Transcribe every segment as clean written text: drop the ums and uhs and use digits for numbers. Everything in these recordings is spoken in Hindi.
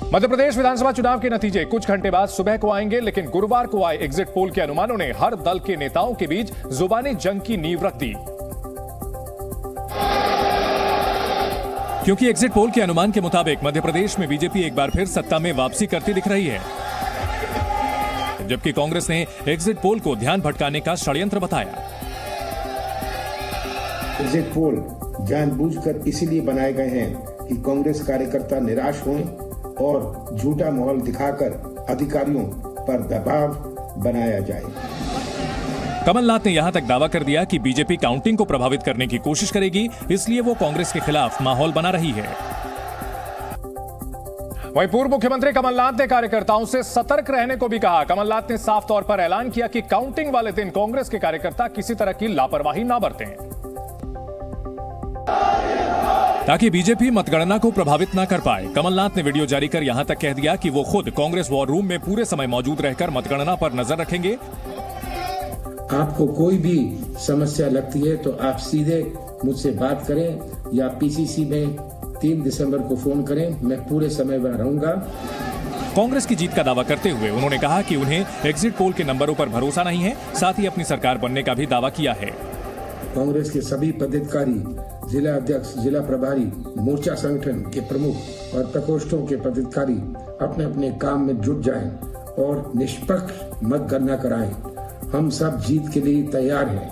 मध्य प्रदेश विधानसभा चुनाव के नतीजे कुछ घंटे बाद सुबह को आएंगे, लेकिन गुरुवार को आए एग्जिट पोल के अनुमानों ने हर दल के नेताओं के बीच जुबानी जंग की नींव रख दी। क्योंकि एग्जिट पोल के अनुमान के मुताबिक मध्य प्रदेश में बीजेपी एक बार फिर सत्ता में वापसी करती दिख रही है, जबकि कांग्रेस ने एग्जिट पोल को ध्यान भटकाने का षड्यंत्र बताया। एग्जिट पोल जानबूझकर इसीलिए बनाए गए हैं कि कांग्रेस कार्यकर्ता निराश हों और झूठा माहौल दिखाकर अधिकारियों पर दबाव बनाया जाए। कमलनाथ ने यहां तक दावा कर दिया कि बीजेपी काउंटिंग को प्रभावित करने की कोशिश करेगी, इसलिए वो कांग्रेस के खिलाफ माहौल बना रही है। वहीं पूर्व मुख्यमंत्री कमलनाथ ने कार्यकर्ताओं से सतर्क रहने को भी कहा। कमलनाथ ने साफ तौर पर ऐलान किया कि काउंटिंग वाले दिन कांग्रेस के कार्यकर्ता किसी तरह की लापरवाही ना बरतें, ताकि बीजेपी मतगणना को प्रभावित न कर पाए। कमलनाथ ने वीडियो जारी कर यहां तक कह दिया कि वो खुद कांग्रेस वॉर रूम में पूरे समय मौजूद रहकर मतगणना पर नजर रखेंगे। आपको कोई भी समस्या लगती है तो आप सीधे मुझसे बात करें या पीसीसी में 3 दिसंबर को फोन करें, मैं पूरे समय वहां रहूंगा। कांग्रेस की जीत का दावा करते हुए उन्होंने कहा कि उन्हें एग्जिट पोल के नंबरों पर भरोसा नहीं है, साथ ही अपनी सरकार बनने का भी दावा किया है। कांग्रेस के सभी पदाधिकारी, जिला अध्यक्ष, जिला प्रभारी, मोर्चा संगठन के प्रमुख और प्रकोष्ठों के पदाधिकारी अपने अपने काम में जुट जाएं और निष्पक्ष मतगणना कराएं। हम सब जीत के लिए तैयार हैं।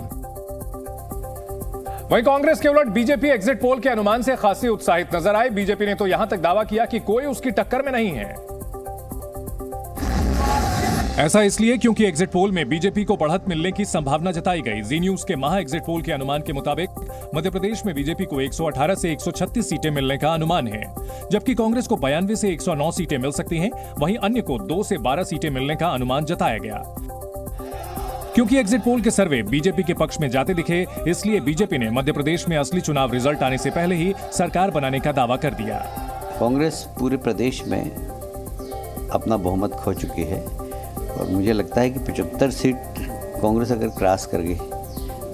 वहीं कांग्रेस के उलट बीजेपी एग्जिट पोल के अनुमान से खासी उत्साहित नजर आई। बीजेपी ने तो यहां तक दावा किया कि कोई उसकी टक्कर में नहीं है। ऐसा इसलिए क्योंकि एग्जिट पोल में बीजेपी को बढ़त मिलने की संभावना जताई गई। जी न्यूज के महा एग्जिट पोल के अनुमान के मुताबिक मध्य प्रदेश में बीजेपी को 118 से 136 सीटें मिलने का अनुमान है, जबकि कांग्रेस को 92 से 109 सीटें मिल सकती हैं। वहीं अन्य को 2 से 12 सीटें मिलने का अनुमान जताया गया। क्योंकि एग्जिट पोल के सर्वे बीजेपी के पक्ष में जाते दिखे, इसलिए बीजेपी ने मध्य प्रदेश में असली चुनाव रिजल्ट आने से पहले ही सरकार बनाने का दावा कर दिया। कांग्रेस पूरे प्रदेश में अपना बहुमत खो चुकी है और मुझे लगता है कि 75 सीट कांग्रेस अगर क्रॉस कर गई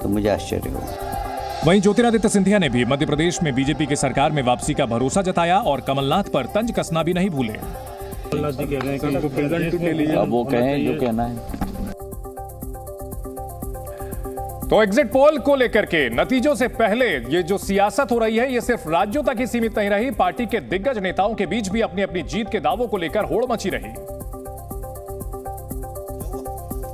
तो मुझे आश्चर्य होगा। वहीं ज्योतिरादित्य सिंधिया ने भी मध्य प्रदेश में बीजेपी के सरकार में वापसी का भरोसा जताया और कमलनाथ पर तंज कसना भी नहीं भूले। अब वो कहें जो कहना है। तो एग्जिट पोल को लेकर के नतीजों से पहले ये जो सियासत हो रही है, ये सिर्फ राज्यों तक ही सीमित नहीं रही। पार्टी के दिग्गज नेताओं के बीच भी अपनी अपनी जीत के दावों को लेकर होड़ मची रही।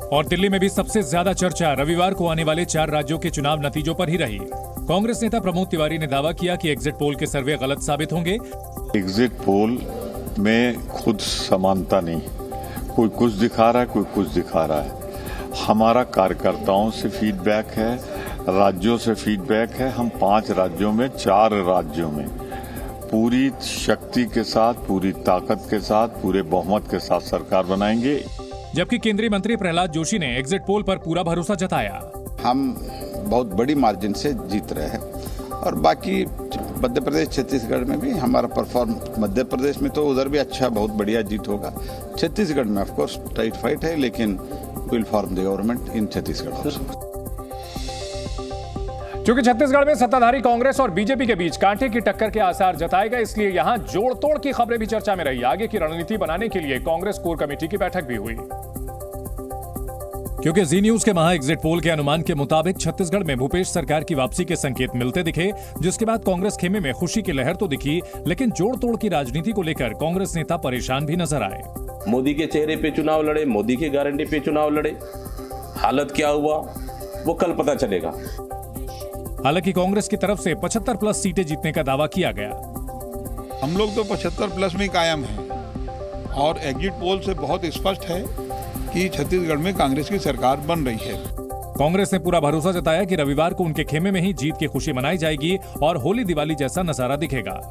और दिल्ली में भी सबसे ज्यादा चर्चा रविवार को आने वाले 4 राज्यों के चुनाव नतीजों पर ही रही। कांग्रेस नेता प्रमोद तिवारी ने दावा किया कि एग्जिट पोल के सर्वे गलत साबित होंगे। एग्जिट पोल में खुद समानता नहीं, कोई कुछ दिखा रहा है, कोई कुछ दिखा रहा है। हमारा कार्यकर्ताओं से फीडबैक है, राज्यों से फीडबैक है। हम 5 राज्यों में, 4 राज्यों में पूरी शक्ति के साथ, पूरी ताकत के साथ, पूरे बहुमत के साथ सरकार बनाएंगे। जबकि केंद्रीय मंत्री प्रहलाद जोशी ने एग्जिट पोल पर पूरा भरोसा जताया। हम बहुत बड़ी मार्जिन से जीत रहे हैं और बाकी मध्य प्रदेश, छत्तीसगढ़ में भी हमारा परफॉर्म, मध्य प्रदेश में तो उधर भी अच्छा, बहुत बढ़िया जीत होगा। छत्तीसगढ़ में ऑफ कोर्स टाइट फाइट है, लेकिन will form the government in Chhattisgarh also. क्योंकि छत्तीसगढ़ में सत्ताधारी कांग्रेस और बीजेपी के बीच कांटे की टक्कर के आसार जताए गए, इसलिए यहां जोड़ तोड़ की खबरें भी चर्चा में रही। आगे की रणनीति बनाने के लिए कांग्रेस कोर कमेटी की बैठक भी हुई। क्योंकि जी न्यूज के महा एग्जिट पोल के अनुमान के मुताबिक छत्तीसगढ़ में भूपेश सरकार की वापसी के संकेत मिलते दिखे, जिसके बाद कांग्रेस खेमे में खुशी की लहर तो दिखी, लेकिन जोड़ तोड़ की राजनीति को लेकर कांग्रेस नेता परेशान भी नजर आए। मोदी के चेहरे पे चुनाव लड़े, मोदी की गारंटी पे चुनाव लड़े, हालत क्या हुआ वो कल पता चलेगा। हालांकि कांग्रेस की तरफ से 75+ सीटें जीतने का दावा किया गया। हम लोग तो 75+ में कायम हैं और एग्जिट पोल से बहुत स्पष्ट है कि छत्तीसगढ़ में कांग्रेस की सरकार बन रही है। कांग्रेस ने पूरा भरोसा जताया कि रविवार को उनके खेमे में ही जीत की खुशी मनाई जाएगी और होली दिवाली जैसा नजारा दिखेगा।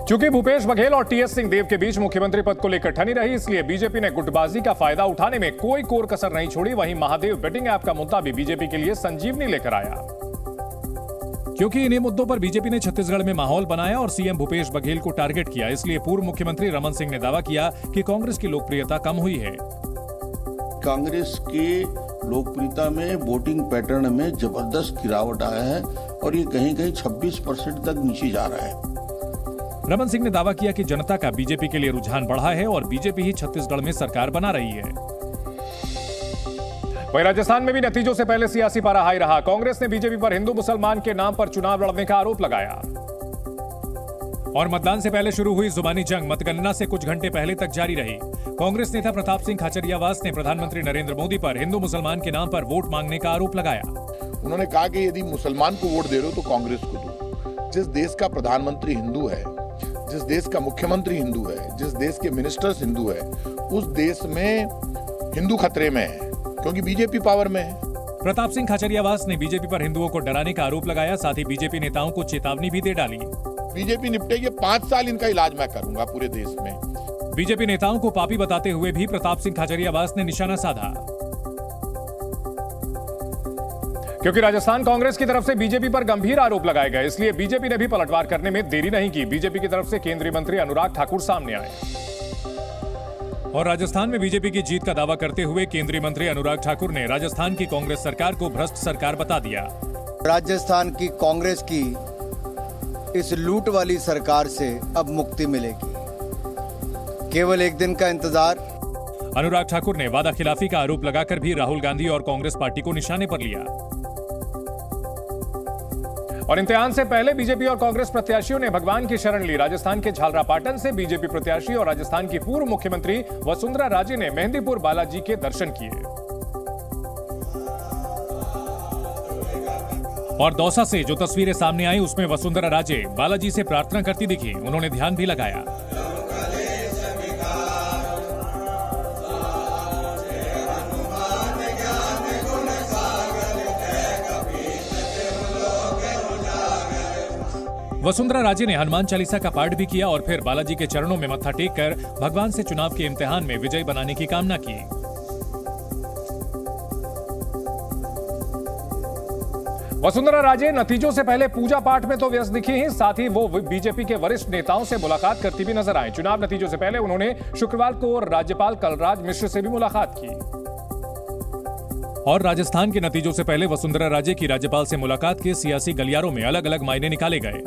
चूंकि भूपेश बघेल और टीएस सिंहदेव के बीच मुख्यमंत्री पद को लेकर ठनी रही, इसलिए बीजेपी ने गुटबाजी का फायदा उठाने में कोई कोर कसर नहीं छोड़ी। वहीं महादेव बेटिंग ऐप का मुद्दा भी बीजेपी के लिए संजीवनी लेकर आया। क्योंकि इन्हीं मुद्दों पर बीजेपी ने छत्तीसगढ़ में माहौल बनाया और सीएम भूपेश बघेल को टारगेट किया, इसलिए पूर्व मुख्यमंत्री रमन सिंह ने दावा किया कि कांग्रेस की लोकप्रियता कम हुई है। कांग्रेस की लोकप्रियता में, वोटिंग पैटर्न में जबरदस्त गिरावट आया है और ये कहीं कहीं 26% तक नीचे जा रहा है। रमन सिंह ने दावा किया कि जनता का बीजेपी के लिए रुझान बढ़ा है और बीजेपी ही छत्तीसगढ़ में सरकार बना रही है। वहीं राजस्थान में भी नतीजों से पहले सियासी पारा हाई रहा। कांग्रेस ने बीजेपी पर हिंदू मुसलमान के नाम पर चुनाव लड़ने का आरोप लगाया और मतदान से पहले शुरू हुई जुबानी जंग मतगणना से कुछ घंटे पहले तक जारी रही। कांग्रेस नेता प्रताप सिंह खाचरियावास ने प्रधानमंत्री नरेंद्र मोदी पर हिंदू मुसलमान के नाम पर वोट मांगने का आरोप लगाया। उन्होंने कहा कि यदि मुसलमान को वोट दे रहे हो तो कांग्रेस को दो। जिस देश का प्रधानमंत्री हिंदू है, जिस देश का मुख्यमंत्री हिंदू है, जिस देश के मिनिस्टर्स हिंदू है, उस देश में हिंदू खतरे में है क्योंकि बीजेपी पावर में है। प्रताप सिंह खाचरियावास ने बीजेपी पर हिंदुओं को डराने का आरोप लगाया। साथ ही बीजेपी नेताओं को चेतावनी भी दे डाली। बीजेपी निपटेगी, 5 साल इनका इलाज मैं करूंगा पूरे देश में। बीजेपी नेताओं को पापी बताते हुए भी प्रताप सिंह खाचरियावास ने निशाना साधा। क्योंकि राजस्थान कांग्रेस की तरफ से बीजेपी पर गंभीर आरोप लगाए गए, इसलिए बीजेपी ने भी पलटवार करने में देरी नहीं की। बीजेपी की तरफ से केंद्रीय मंत्री अनुराग ठाकुर सामने आए और राजस्थान में बीजेपी की जीत का दावा करते हुए केंद्रीय मंत्री अनुराग ठाकुर ने राजस्थान की कांग्रेस सरकार को भ्रष्ट सरकार बता दिया। राजस्थान की कांग्रेस की इस लूट वाली सरकार से अब मुक्ति मिलेगी, केवल एक दिन का इंतजार। अनुराग ठाकुर ने वादा खिलाफी का आरोप लगाकर भी राहुल गांधी और कांग्रेस पार्टी को निशाने पर लिया। और इम्तिहान से पहले बीजेपी और कांग्रेस प्रत्याशियों ने भगवान की शरण ली। राजस्थान के झालरापाटन से बीजेपी प्रत्याशी और राजस्थान की पूर्व मुख्यमंत्री वसुंधरा राजे ने मेहंदीपुर बालाजी के दर्शन किए और दौसा से जो तस्वीरें सामने आई उसमें वसुंधरा राजे बालाजी से प्रार्थना करती दिखी। उन्होंने ध्यान भी लगाया। वसुंधरा राजे ने हनुमान चालीसा का पाठ भी किया और फिर बालाजी के चरणों में मत्था टेककर भगवान से चुनाव के इम्तिहान में विजयी बनाने की कामना की। वसुंधरा राजे नतीजों से पहले पूजा पाठ में तो व्यस्त दिखी ही, साथ ही वो बीजेपी के वरिष्ठ नेताओं से मुलाकात करती भी नजर आए। चुनाव नतीजों से पहले उन्होंने शुक्रवार को राज्यपाल कलराज मिश्र से भी मुलाकात की और राजस्थान के नतीजों से पहले वसुंधरा राजे की राज्यपाल से मुलाकात के सियासी गलियारों में अलग अलग मायने निकाले गए।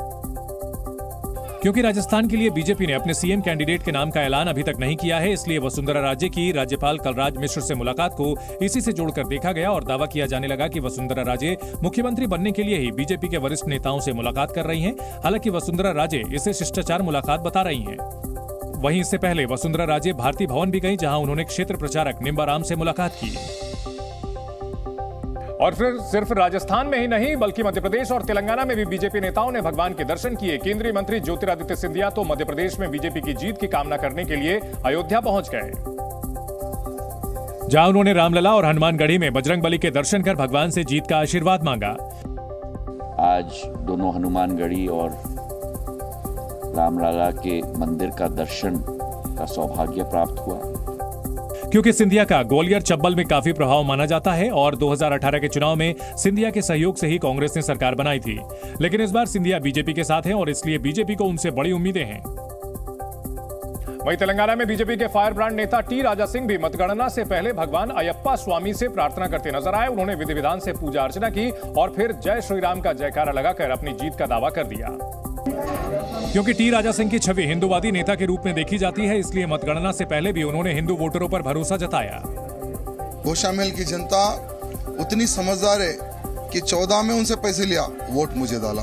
क्योंकि राजस्थान के लिए बीजेपी ने अपने सीएम कैंडिडेट के नाम का ऐलान अभी तक नहीं किया है, इसलिए वसुंधरा राजे की राज्यपाल कलराज मिश्र से मुलाकात को इसी से जोड़कर देखा गया और दावा किया जाने लगा कि वसुंधरा राजे मुख्यमंत्री बनने के लिए ही बीजेपी के वरिष्ठ नेताओं से मुलाकात कर रही हैं। हालांकि वसुंधरा राजे इसे शिष्टाचार मुलाकात बता रही हैं। वहीं इससे पहले वसुंधरा राजे भारतीय भवन भी गई, जहां उन्होंने क्षेत्र प्रचारक निम्बाराम से मुलाकात की। और फिर सिर्फ राजस्थान में ही नहीं बल्कि मध्य प्रदेश और तेलंगाना में भी बीजेपी नेताओं ने भगवान के दर्शन किए। केंद्रीय मंत्री ज्योतिरादित्य सिंधिया तो मध्य प्रदेश में बीजेपी की जीत की कामना करने के लिए अयोध्या पहुंच गए, जहां उन्होंने रामलला और हनुमानगढ़ी में बजरंगबली के दर्शन कर भगवान से जीत का आशीर्वाद मांगा। आज दोनों हनुमानगढ़ी और रामलला के मंदिर का दर्शन का सौभाग्य प्राप्त हुआ। क्योंकि सिंधिया का ग्वालियर चंबल में काफी प्रभाव माना जाता है और 2018 के चुनाव में सिंधिया के सहयोग से ही कांग्रेस ने सरकार बनाई थी। लेकिन इस बार सिंधिया बीजेपी के साथ हैं और इसलिए बीजेपी को उनसे बड़ी उम्मीदें हैं। वहीं तेलंगाना में बीजेपी के फायर ब्रांड नेता टी राजा सिंह भी मतगणना से पहले भगवान अयप्पा स्वामी से प्रार्थना करते नजर आए। उन्होंने विधि विधान से पूजा अर्चना की और फिर जय श्री राम का जयकारा लगाकर अपनी जीत का दावा कर दिया। क्योंकि टी राजा सिंह की छवि हिंदूवादी नेता के रूप में देखी जाती है, इसलिए मतगणना से पहले भी उन्होंने हिंदू वोटरों पर भरोसा जताया। गोशामेल की जनता उतनी समझदार है कि 14 में उनसे पैसे लिया, वोट मुझे डाला,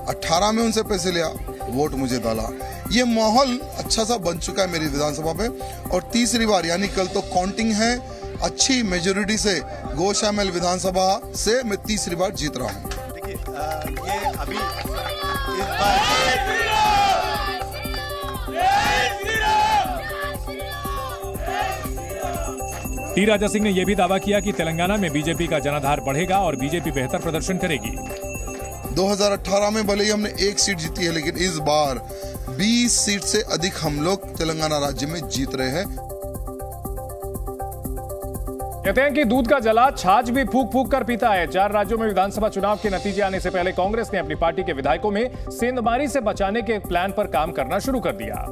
18 में उनसे पैसे लिया, वोट मुझे डाला। ये माहौल अच्छा सा बन चुका है मेरी विधानसभा पे और तीसरी बार यानी कल तो काउंटिंग है, अच्छी मेजोरिटी से गोशामेल विधानसभा से मैं तीसरी बार जीत रहा हूँ। देखिए ये अभी इस बार टी राजा सिंह ने यह भी दावा किया कि तेलंगाना में बीजेपी का जनाधार बढ़ेगा और बीजेपी बेहतर प्रदर्शन करेगी। 2018 में भले ही हमने 1 सीट जीती है, लेकिन इस बार 20 सीट से अधिक हम लोग तेलंगाना राज्य में जीत रहे हैं। कहते हैं कि दूध का जला छाछ भी फूक फूक कर पीता है। 4 राज्यों में विधानसभा चुनाव के नतीजे आने से पहले कांग्रेस ने अपनी पार्टी के विधायकों में सेंधमारी से बचाने के प्लान पर काम करना शुरू कर दिया।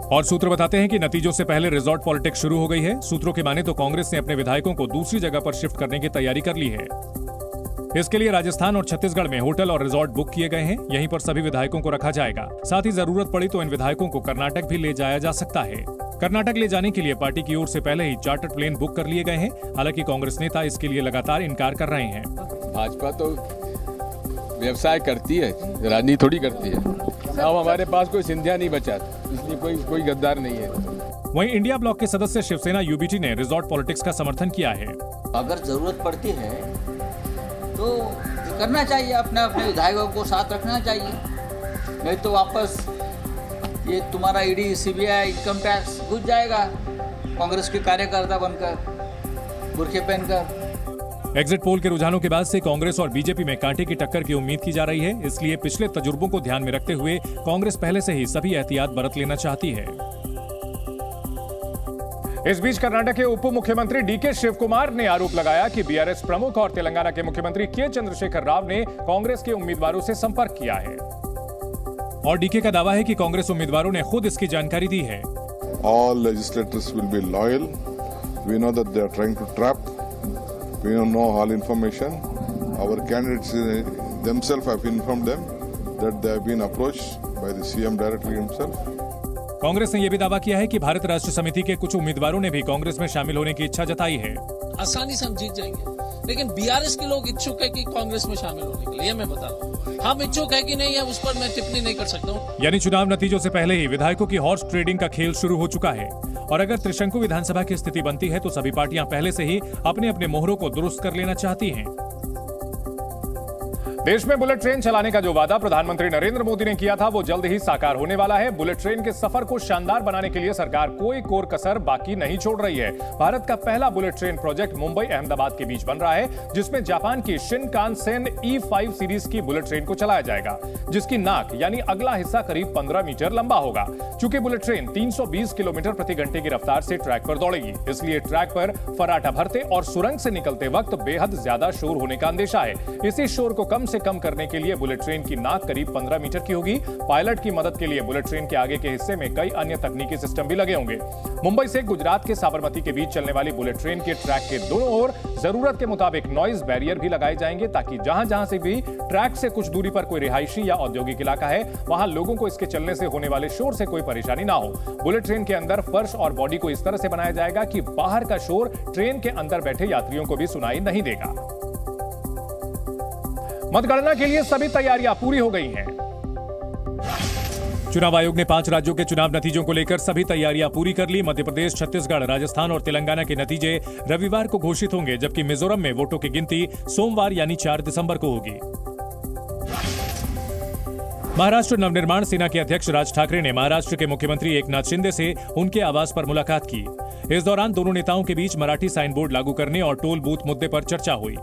और सूत्र बताते हैं कि नतीजों से पहले रिजॉर्ट पॉलिटिक्स शुरू हो गई है। सूत्रों की माने तो कांग्रेस ने अपने विधायकों को दूसरी जगह पर शिफ्ट करने की तैयारी कर ली है। इसके लिए राजस्थान और छत्तीसगढ़ में होटल और रिजॉर्ट बुक किए गए हैं। यहीं पर सभी विधायकों को रखा जाएगा। साथ ही जरूरत पड़ी तो इन विधायकों को कर्नाटक भी ले जाया जा सकता है। कर्नाटक ले जाने के लिए पार्टी की ओर से पहले ही चार्टर्ड प्लेन बुक कर लिए गए हैं। हालांकि कांग्रेस नेता इसके लिए लगातार इनकार कर रहे हैं। भाजपा तो व्यवसाय करती है, राजनीति थोड़ी करती है। अब हमारे पास कोई सिंधिया नहीं बचा, इसलिए कोई गद्दार नहीं है। वहीं इंडिया ब्लॉक के सदस्य शिवसेना यूबीटी ने रिजॉर्ट पॉलिटिक्स का समर्थन किया है। अगर जरूरत पड़ती है तो करना चाहिए, अपने विधायकों को साथ रखना चाहिए, नहीं तो वापस ये तुम्हारा ईडी, सीबीआई, इनकम टैक्स घुस जाएगा कांग्रेस के कार्यकर्ता बनकर, बुरखे पहनकर। एग्जिट पोल के रुझानों के बाद से कांग्रेस और बीजेपी में कांटे की टक्कर की उम्मीद की जा रही है। इसलिए पिछले तजुर्बों को ध्यान में रखते हुए कांग्रेस पहले से ही सभी एहतियात बरत लेना चाहती है। इस बीच कर्नाटक के उप मुख्यमंत्री डीके शिवकुमार ने आरोप लगाया कि बीआरएस प्रमुख और तेलंगाना के मुख्यमंत्री के चंद्रशेखर राव ने कांग्रेस के उम्मीदवारों से संपर्क किया है। और डीके का दावा है कि कांग्रेस उम्मीदवारों ने खुद इसकी जानकारी दी है। All legislators will be loyal. We know that they are trying to trap. We don't know all information. Our candidates themselves have informed them that they have been approached by the CM directly himself. Congress ने यह भी दावा किया है कि भारत राष्ट्र समिति के कुछ उम्मीदवारों ने भी कांग्रेस में शामिल होने की इच्छा जताई है। आसानी से हम जीत जाएंगे, लेकिन बीआरएस के लोग इच्छुक है कि कांग्रेस में शामिल होने के लिए, मैं बता रहा हूँ। हम इच्छुक है कि नहीं है, उस पर मैं टिप्पणी नहीं कर सकता हूँ। यानी चुनाव नतीजों से पहले ही विधायकों की हॉर्स ट्रेडिंग का खेल शुरू हो चुका है। और अगर त्रिशंकु विधानसभा की स्थिति बनती है तो सभी पार्टियां पहले से ही अपने अपने मोहरों को दुरुस्त कर लेना चाहती हैं। देश में बुलेट ट्रेन चलाने का जो वादा प्रधानमंत्री नरेंद्र मोदी ने किया था वो जल्द ही साकार होने वाला है। बुलेट ट्रेन के सफर को शानदार बनाने के लिए सरकार कोई कोर कसर बाकी नहीं छोड़ रही है। भारत का पहला bullet train project Mumbai Ahmedabad के बीच बन रहा है, जिसमें जापान की शिनकानसेन E5 सीरीज की बुलेट ट्रेन को चलाया जाएगा, जिसकी नाक यानी अगला हिस्सा करीब 15 मीटर लंबा होगा। चूंकि बुलेट ट्रेन 320 किलोमीटर प्रति घंटे की रफ्तार से ट्रैक पर दौड़ेगी, इसलिए ट्रैक पर फराटा भरते और सुरंग से निकलते वक्त बेहद ज्यादा शोर होने का अंदेशा है। इसी शोर को कम से कम करने के लिए बुलेट ट्रेन की नाक करीब 15 मीटर की होगी। पायलट की मदद के लिए बुलेट ट्रेन के आगे के हिस्से में कई अन्य तकनीकी सिस्टम भी लगे होंगे। मुंबई से गुजरात के साबरमती के बीच चलने वाली बुलेट ट्रेन के ट्रैक के दोनों ओर जरूरत के मुताबिक नॉइज बैरियर भी लगाए जाएंगे, ताकि जहां से भी ट्रैक से कुछ दूरी पर कोई रिहायशी या औद्योगिक इलाका है, वहां लोगों को इसके चलने से होने वाले शोर से कोई परेशानी ना हो। बुलेट ट्रेन के अंदर फर्श और बॉडी को इस तरह से बनाया जाएगा कि बाहर का शोर ट्रेन के अंदर बैठे यात्रियों को भी सुनाई नहीं देगा। मतगणना के लिए सभी तैयारियां पूरी हो गई हैं। चुनाव आयोग ने 5 राज्यों के चुनाव नतीजों को लेकर सभी तैयारियां पूरी कर ली। मध्य प्रदेश, छत्तीसगढ़, राजस्थान और तेलंगाना के नतीजे रविवार को घोषित होंगे, जबकि मिजोरम में वोटों की गिनती सोमवार यानी 4 दिसंबर को होगी। महाराष्ट्र नवनिर्माण सेना के अध्यक्ष राज ठाकरे ने महाराष्ट्र के मुख्यमंत्री एकनाथ शिंदे से उनके आवास पर मुलाकात की। इस दौरान दोनों नेताओं के बीच मराठी साइन बोर्ड लागू करने और टोल बूथ मुद्दे पर चर्चा हुई।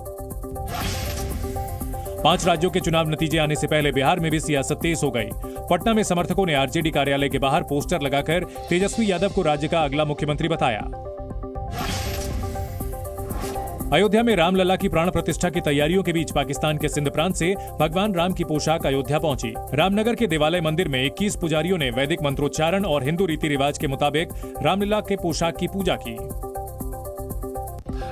5 राज्यों के चुनाव नतीजे आने से पहले बिहार में भी सियासत तेज हो गई। पटना में समर्थकों ने आरजेडी कार्यालय के बाहर पोस्टर लगाकर तेजस्वी यादव को राज्य का अगला मुख्यमंत्री बताया। अयोध्या में रामलला की प्राण प्रतिष्ठा की तैयारियों के बीच पाकिस्तान के सिंध प्रांत से भगवान राम की पोशाक अयोध्या पहुंची। रामनगर के देवालय मंदिर में 21 पुजारियों ने वैदिक मंत्रोच्चारण और हिंदू रीति रिवाज के मुताबिक रामलला के पोशाक की पूजा की।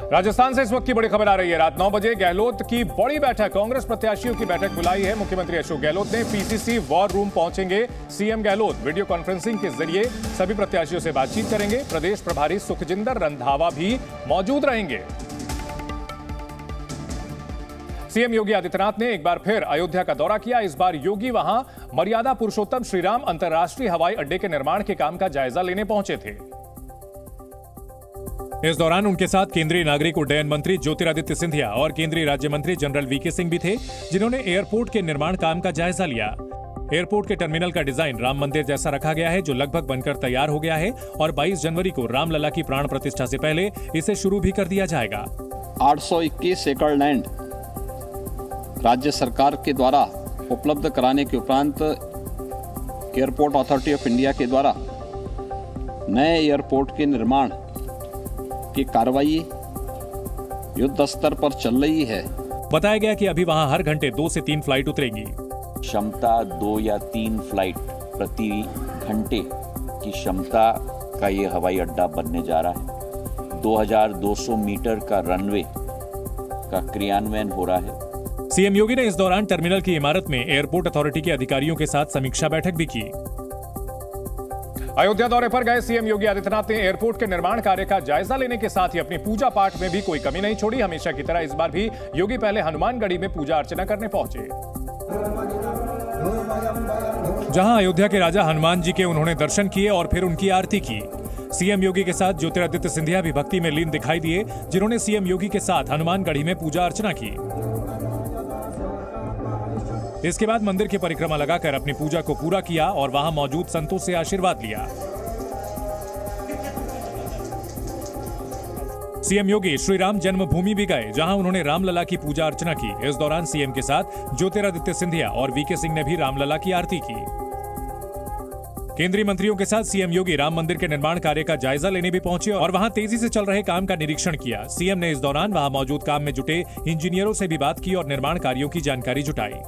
राजस्थान से इस वक्त की बड़ी खबर आ रही है। रात 9 बजे गहलोत की बड़ी बैठक, कांग्रेस प्रत्याशियों की बैठक बुलाई है। मुख्यमंत्री अशोक गहलोत ने पीसीसी वॉर रूम पहुंचेंगे। सीएम गहलोत वीडियो कॉन्फ्रेंसिंग के जरिए सभी प्रत्याशियों से बातचीत करेंगे। प्रदेश प्रभारी सुखजिंदर रंधावा भी मौजूद रहेंगे। सीएम योगी आदित्यनाथ ने एक बार फिर अयोध्या का दौरा किया। इस बार योगी वहां मर्यादा पुरुषोत्तम श्रीराम अंतर्राष्ट्रीय हवाई अड्डे के निर्माण के काम का जायजा लेने पहुंचे थे। इस दौरान उनके साथ केंद्रीय नागरिक उड्डयन मंत्री ज्योतिरादित्य सिंधिया और केंद्रीय राज्य मंत्री जनरल वीके सिंह भी थे, जिन्होंने एयरपोर्ट के निर्माण काम का जायजा लिया। एयरपोर्ट के टर्मिनल का डिजाइन राम मंदिर जैसा रखा गया है, जो लगभग बनकर तैयार हो गया है और 22 जनवरी को रामलला की प्राण प्रतिष्ठा से पहले इसे शुरू भी कर दिया जाएगा। 821 एकड़ लैंड राज्य सरकार के द्वारा उपलब्ध कराने के उपरांत एयरपोर्ट अथॉरिटी ऑफ इंडिया के द्वारा नए एयरपोर्ट के निर्माण की कार्रवाई युद्ध स्तर पर चल रही है। बताया गया कि अभी वहां हर घंटे 2 से 3 फ्लाइट उतरेगी। क्षमता 2 या 3 फ्लाइट प्रति घंटे की क्षमता का ये हवाई अड्डा बनने जा रहा है। 2200 मीटर का रनवे का क्रियान्वयन हो रहा है। सीएम योगी ने इस दौरान टर्मिनल की इमारत में एयरपोर्ट अथॉरिटी के अधिकारियों के साथ समीक्षा बैठक भी की। अयोध्या दौरे पर गए सीएम योगी आदित्यनाथ ने एयरपोर्ट के निर्माण कार्य का जायजा लेने के साथ ही अपनी पूजा पाठ में भी कोई कमी नहीं छोड़ी। हमेशा की तरह इस बार भी योगी पहले हनुमानगढ़ी में पूजा अर्चना करने पहुंचे, जहां अयोध्या के राजा हनुमान जी के उन्होंने दर्शन किए और फिर उनकी आरती की। सीएम योगी के साथ ज्योतिरादित्य सिंधिया भी भक्ति में लीन दिखाई दिए, जिन्होंने सीएम योगी के साथ हनुमानगढ़ी में पूजा अर्चना की। इसके बाद मंदिर की परिक्रमा लगाकर अपनी पूजा को पूरा किया और वहां मौजूद संतों से आशीर्वाद लिया। सीएम योगी श्री राम जन्मभूमि भी गए, जहां उन्होंने रामलला की पूजा अर्चना की। इस दौरान सीएम के साथ ज्योतिरादित्य सिंधिया और वीके सिंह ने भी रामलला की आरती की। केंद्रीय मंत्रियों के साथ सीएम योगी राम मंदिर के निर्माण कार्य का जायजा लेने भी पहुंचे और वहां तेजी से चल रहे काम का निरीक्षण किया। सीएम ने इस दौरान वहां मौजूद काम में जुटे इंजीनियरों से भी बात की और निर्माण कार्यों की जानकारी जुटाई।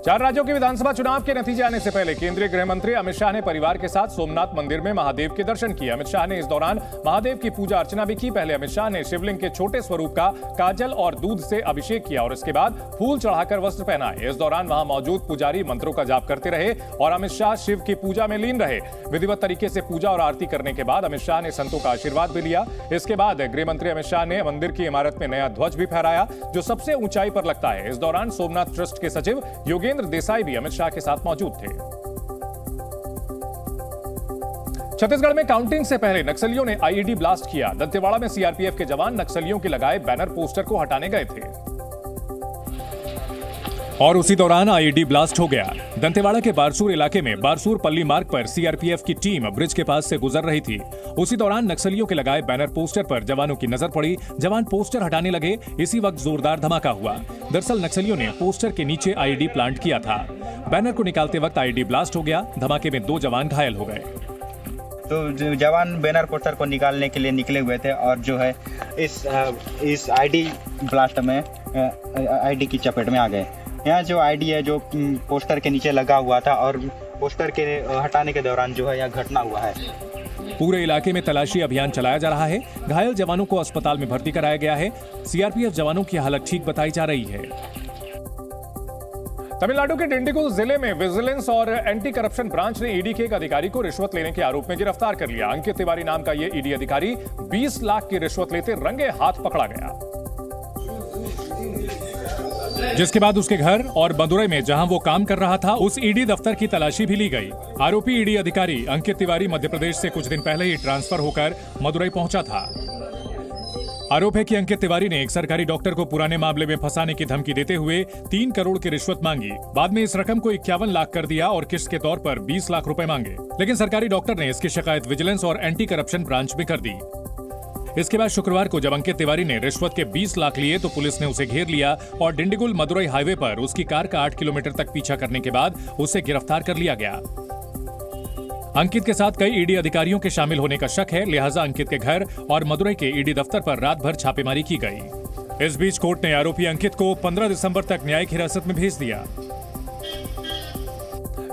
4 राज्यों के विधानसभा चुनाव के नतीजे आने से पहले केंद्रीय गृह मंत्री अमित शाह ने परिवार के साथ सोमनाथ मंदिर में महादेव के दर्शन किए। अमित शाह ने इस दौरान महादेव की पूजा अर्चना भी की। पहले अमित शाह ने शिवलिंग के छोटे स्वरूप का काजल और दूध से अभिषेक किया और इसके बाद फूल चढ़ाकर वस्त्र पहनाए। इस दौरान वहां मौजूद पुजारी मंत्रों का जाप करते रहे और अमित शाह शिव की पूजा में लीन रहे। विधिवत तरीके से पूजा और आरती करने के बाद अमित शाह ने संतों का आशीर्वाद भी लिया। इसके बाद गृह मंत्री अमित शाह ने मंदिर की इमारत में नया ध्वज भी फहराया, जो सबसे ऊंचाई पर लगता है। इस दौरान सोमनाथ ट्रस्ट के सचिव योगेंद्र देसाई भी अमित शाह के साथ मौजूद थे। छत्तीसगढ़ में काउंटिंग से पहले नक्सलियों ने आईईडी ब्लास्ट किया। दंतेवाड़ा में सीआरपीएफ के जवान नक्सलियों के लगाए बैनर पोस्टर को हटाने गए थे और उसी दौरान आईईडी ब्लास्ट हो गया। दंतेवाड़ा के बारसूर इलाके में बारसूर पल्ली मार्ग पर सीआरपीएफ की टीम ब्रिज के पास से गुजर रही थी। उसी दौरान नक्सलियों के लगाए बैनर पोस्टर पर जवानों की नजर पड़ी। जवान पोस्टर हटाने लगे, इसी वक्त जोरदार धमाका हुआ। दरअसल नक्सलियों ने पोस्टर के नीचे आईईडी प्लांट किया था। बैनर को निकालते वक्त आईईडी ब्लास्ट हो गया। धमाके में 2 जवान घायल हो गए। तो जवान बैनर पोस्टर को निकालने के लिए निकले हुए थे और जो है इस आईडी ब्लास्ट में आईडी की चपेट में आ गए। यहाँ जो आईडी है जो पोस्टर के नीचे लगा हुआ था और पोस्टर के हटाने के दौरान जो है यह घटना हुआ है। पूरे इलाके में तलाशी अभियान चलाया जा रहा है। घायल जवानों को अस्पताल में भर्ती कराया गया है। सीआरपीएफ जवानों की हालत ठीक बताई जा रही है। तमिलनाडु के डिंडिगुल जिले में विजिलेंस और एंटी करप्शन ब्रांच ने ईडी के एक अधिकारी को रिश्वत लेने के आरोप में गिरफ्तार कर लिया। अंकित तिवारी नाम का ये ईडी अधिकारी 20 लाख की रिश्वत लेते रंगे हाथ पकड़ा गया, जिसके बाद उसके घर और मदुरई में जहां वो काम कर रहा था उस ईडी दफ्तर की तलाशी भी ली गई। आरोपी ईडी अधिकारी अंकित तिवारी मध्य प्रदेश से कुछ दिन पहले ही ट्रांसफर होकर मदुरई पहुंचा था। आरोप है कि अंकित तिवारी ने एक सरकारी डॉक्टर को पुराने मामले में फंसाने की धमकी देते हुए 3 करोड़ की रिश्वत मांगी। बाद में इस रकम को 51 लाख कर दिया और किस्त के तौर पर 20 लाख रुपए मांगे, लेकिन सरकारी डॉक्टर ने इसकी शिकायत विजिलेंस और एंटी करप्शन ब्रांच में कर दी। इसके बाद शुक्रवार को जब अंकित तिवारी ने रिश्वत के 20 लाख लिए तो पुलिस ने उसे घेर लिया और डिंडिगुल मदुरई हाईवे पर उसकी कार का 8 किलोमीटर तक पीछा करने के बाद उसे गिरफ्तार कर लिया गया। अंकित के साथ कई ईडी अधिकारियों के शामिल होने का शक है, लिहाजा अंकित के घर और मदुरई के ईडी दफ्तर पर रात भर छापेमारी की गई। इस बीच कोर्ट ने आरोपी अंकित को 15 दिसंबर तक न्यायिक हिरासत में भेज दिया।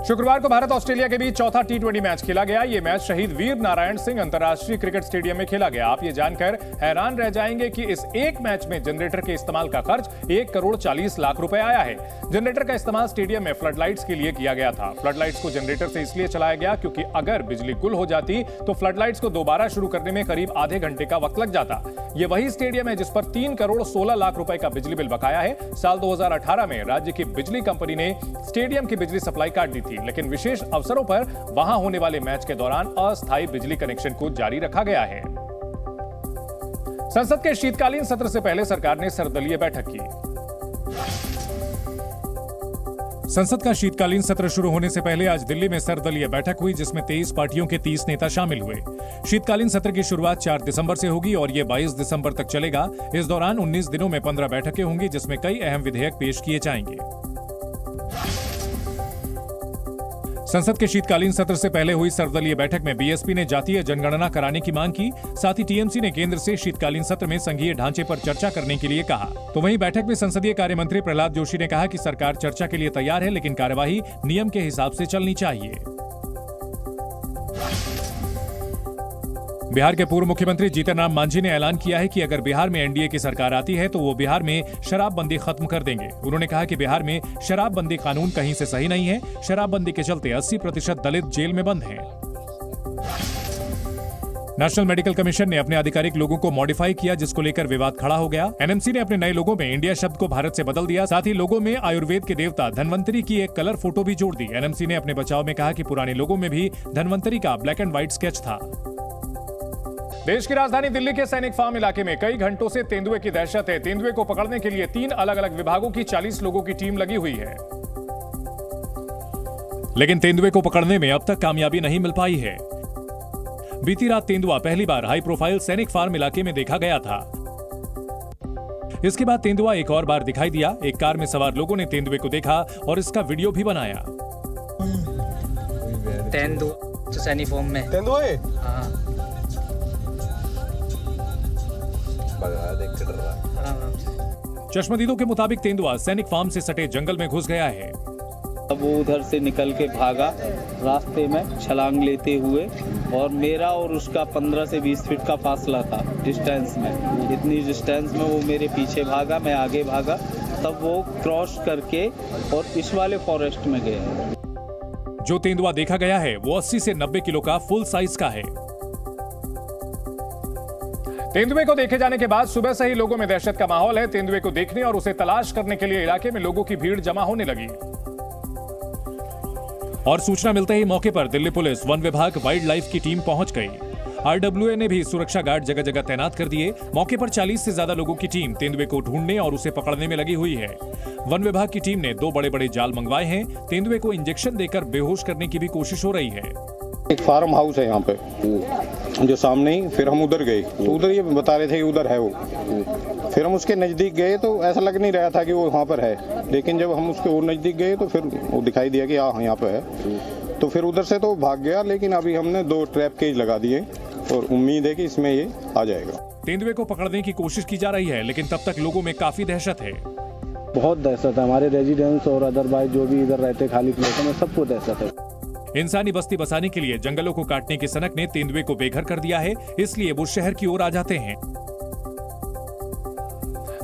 शुक्रवार को भारत ऑस्ट्रेलिया के बीच चौथा टी20 मैच खेला गया। ये मैच शहीद वीर नारायण सिंह अंतर्राष्ट्रीय क्रिकेट स्टेडियम में खेला गया। आप ये जानकर हैरान रह जाएंगे कि इस एक मैच में जनरेटर के इस्तेमाल का खर्च 1 करोड़ 40 लाख रुपए आया है। जनरेटर का इस्तेमाल स्टेडियम में फ्लड लाइट्स के लिए किया गया था। फ्लड लाइट्स को जनरेटर से इसलिए चलाया गया क्योंकि अगर बिजली गुल हो जाती तो फ्लड लाइट्स को दोबारा शुरू करने में करीब आधे घंटे का वक्त लग जाता। ये वही स्टेडियम है जिस पर 3 करोड़ 16 लाख रुपए का बिजली बिल बकाया है। साल 2018 में राज्य की बिजली कंपनी ने स्टेडियम की बिजली सप्लाई काट दी थी, लेकिन विशेष अवसरों पर वहां होने वाले मैच के दौरान अस्थायी बिजली कनेक्शन को जारी रखा गया है। संसद के शीतकालीन सत्र से पहले सरकार ने सर्वदलीय बैठक की। संसद का शीतकालीन सत्र शुरू होने से पहले आज दिल्ली में सर्वदलीय बैठक हुई, जिसमें 23 पार्टियों के 30 नेता शामिल हुए। शीतकालीन सत्र की शुरुआत 4 दिसंबर से होगी और ये 22 दिसंबर तक चलेगा। इस दौरान 19 दिनों में 15 बैठकें होंगी, जिसमें कई अहम विधेयक पेश किए जाएंगे। संसद के शीतकालीन सत्र से पहले हुई सर्वदलीय बैठक में बीएसपी ने जातीय जनगणना कराने की मांग की। साथ ही टीएमसी ने केंद्र से शीतकालीन सत्र में संघीय ढांचे पर चर्चा करने के लिए कहा। तो वहीं बैठक में संसदीय कार्य मंत्री प्रहलाद जोशी ने कहा कि सरकार चर्चा के लिए तैयार है, लेकिन कार्यवाही नियम के हिसाब से चलनी चाहिए। बिहार के पूर्व मुख्यमंत्री जीतन राम मांझी ने ऐलान किया है कि अगर बिहार में एनडीए की सरकार आती है तो वो बिहार में शराबबंदी खत्म कर देंगे। उन्होंने कहा कि बिहार में शराबबंदी कानून कहीं से सही नहीं है। शराबबंदी के चलते 80% दलित जेल में बंद हैं। नेशनल मेडिकल कमीशन ने अपने आधिकारिक लोगों को मॉडिफाई किया, जिसको लेकर विवाद खड़ा हो गया। एनएमसी ने अपने नए लोगों में इंडिया शब्द को भारत से बदल दिया। साथ ही लोगों में आयुर्वेद के देवता धन्वंतरी की एक कलर फोटो भी जोड़ दी। एनएमसी ने अपने बचाव में कहा कि पुराने लोगों में भी धन्वंतरी का ब्लैक एंड व्हाइट स्केच था। देश की राजधानी दिल्ली के सैनिक फार्म इलाके में कई घंटों से तेंदुए की दहशत है। तेंदुए को पकड़ने के लिए 3 अलग-अलग विभागों की 40 लोगों की टीम लगी हुई है, लेकिन तेंदुए को पकड़ने में अब तक कामयाबी नहीं मिल पाई है। बीती रात तेंदुआ पहली बार हाई प्रोफाइल सैनिक फार्म इलाके में देखा गया था। इसके बाद तेंदुआ एक और बार दिखाई दिया। एक कार में सवार लोगों ने तेंदुए को देखा और इसका वीडियो भी बनाया। तेंदुआ सैनिक फार्म में तेंदुए चश्मदीदों के मुताबिक तेंदुआ सैनिक फार्म से सटे जंगल में घुस गया है। अब वो उधर से निकल के भागा रास्ते में छलांग लेते हुए, और मेरा और उसका 15 से 20 फीट का फासला था डिस्टेंस में। इतनी डिस्टेंस में वो मेरे पीछे भागा, मैं आगे भागा, तब वो क्रॉस करके और इस वाले फॉरेस्ट में गए। जो तेंदुआ देखा गया है वो 80 से 90 किलो का फुल साइज का है। तेंदुए को देखे जाने के बाद सुबह से ही लोगों में दहशत का माहौल है। तेंदुए को देखने और उसे तलाश करने के लिए इलाके में लोगों की भीड़ जमा होने लगी और सूचना मिलते ही मौके पर दिल्ली पुलिस, वन विभाग, वाइल्ड लाइफ की टीम पहुंच गई। आरडब्ल्यूए ने भी सुरक्षा गार्ड जगह जगह तैनात कर दिए। मौके पर 40 से ज्यादा लोगों की टीम तेंदुए को ढूंढने और उसे पकड़ने में लगी हुई है। वन विभाग की टीम ने 2 बड़े-बड़े जाल मंगवाए हैं। तेंदुए को इंजेक्शन देकर बेहोश करने की भी कोशिश हो रही है। एक फार्म हाउस है यहाँ पे जो सामने ही, फिर हम उधर गए तो उधर ये बता रहे थे कि उधर है वो। फिर हम उसके नजदीक गए तो ऐसा लग नहीं रहा था कि वो वहाँ पर है, लेकिन जब हम उसके और नजदीक गए तो फिर वो दिखाई दिया कि हाँ यहाँ पे है। तो फिर उधर से तो भाग गया, लेकिन अभी हमने 2 ट्रैप केज लगा दिए और उम्मीद है कि इसमें ये आ जाएगा। तेंदुए को पकड़ने की कोशिश की जा रही है, लेकिन तब तक लोगों में काफी दहशत है। बहुत दहशत है, हमारे रेजिडेंट्स और अदरवाइज जो भी इधर रहते खाली प्लॉटों में सबको दहशत है। इंसानी बस्ती बसाने के लिए जंगलों को काटने की सनक ने तेंदुए को बेघर कर दिया है, इसलिए वो शहर की ओर आ जाते हैं।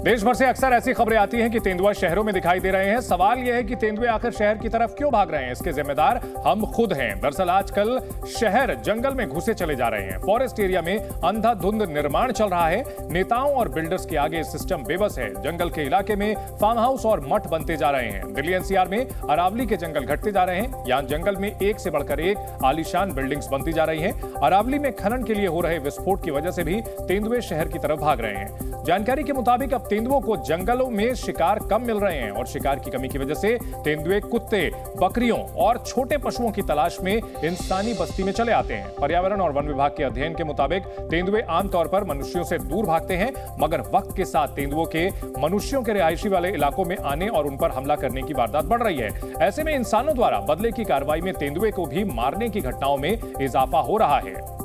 देश भर से अक्सर ऐसी खबरें आती हैं कि तेंदुआ शहरों में दिखाई दे रहे हैं। सवाल यह है कि तेंदुए आखिर शहर की तरफ क्यों भाग रहे हैं? इसके जिम्मेदार हम खुद हैं। दरअसल आजकल शहर जंगल में घुसे चले जा रहे हैं। फॉरेस्ट एरिया में अंधाधुंध निर्माण चल रहा है। नेताओं और बिल्डर्स के आगे सिस्टम बेबस है। जंगल के इलाके में फार्म हाउस और मठ बनते जा रहे हैं। दिल्ली एनसीआर में अरावली के जंगल घटते जा रहे हैं। यहाँ जंगल में एक से बढ़कर एक आलीशान बिल्डिंग्स बनती जा रही हैं। अरावली में खनन के लिए हो रहे विस्फोट की वजह से भी तेंदुए शहर की तरफ भाग रहे हैं। जानकारी के मुताबिक अब तेंदुओं को जंगलों में शिकार कम मिल रहे हैं और शिकार की कमी की वजह से तेंदुए कुत्ते, बकरियों और छोटे पशुओं की तलाश में इंसानी बस्ती में चले आते हैं। पर्यावरण और वन विभाग के अध्ययन के मुताबिक तेंदुए आमतौर पर मनुष्यों से दूर भागते हैं, मगर वक्त के साथ तेंदुओं के मनुष्यों के रिहायशी वाले इलाकों में आने और उन पर हमला करने की वारदात बढ़ रही है। ऐसे में इंसानों द्वारा बदले की कार्रवाई में तेंदुए को भी मारने की घटनाओं में इजाफा हो रहा है।